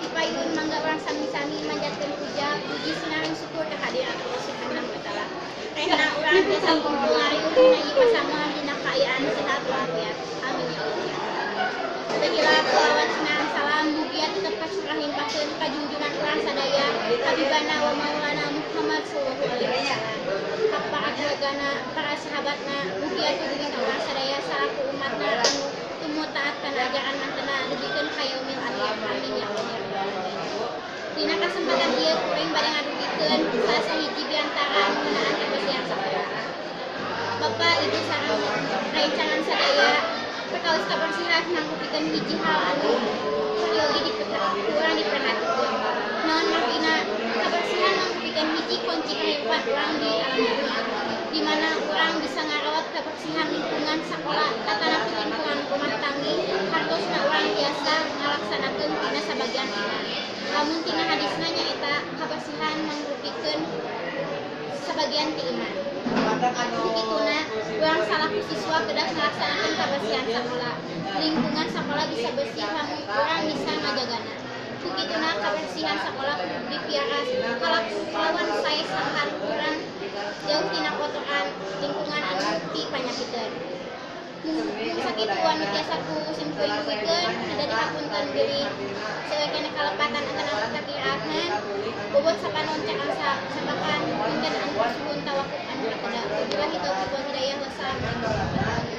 dipayun mangga orang sami-sami manjatkeun puja puji sinareng syukur kehadiran Allah Subhanahu wa taala. Rehna urang tiasa kumpul ngariung dina ieu pasamuan dina kaayaan sehat walafiat. Amin ya Allah. Segala selawat sinareng salam mugia tetep kacurahimpakeun ka junjungan urang sadaya habibana wa maulana Muhammad sallallahu alaihi wasallam. Ka para keluargana, para sahabatna, mugia tudulina urang sadaya salaku umatna anu tumut taat kana ajaran mantena dibikeun ka yaumil akhir. Amin ya Allah. Dina kasempatan ieu kuring bade ngadugikeun salah sahiji diantara anu ngeunaan kebersihan sakola. Bapak, Ibu sareng rerencangan sadaya perkawis kabersihan nanggupikeun hiji hal anu prayogi urang diperhatikeun. Naon artina kabersihan nanggupikeun hiji kunci kahirupan urang di alam dunia, di mana urang bisa ngarawat kebersihan lingkungan sakola tatanapi lingkungan rumah tanggi hartosna urang biasa ngalaksanakeun tina sabagian iman. Lamun tina hadisna nyaeta kabersihan mangrupikeun sabagian ti iman. Begituna urang salaku siswa kedah ngalaksanakeun kabersihan sakola. Lingkungan sakola bisa bersih lamun urang bisa ngajagana. Begituna kabersihan sakola kudu dipiara kalawan sae sangkan urang jauh tina kotoran lingkungan anu ti panyakiteun. Sakitu anu tiasa ku simkuy-kuykeun ada dihapunten deui saeukeun kalepatan antara kakiraatna bobot sapanon cakang sabakan punten anu suhun tawakuf anu kateda. Wabillahi taufiq wal hidayah. Wassalamualaikum warahmatullahi wabarakatuh.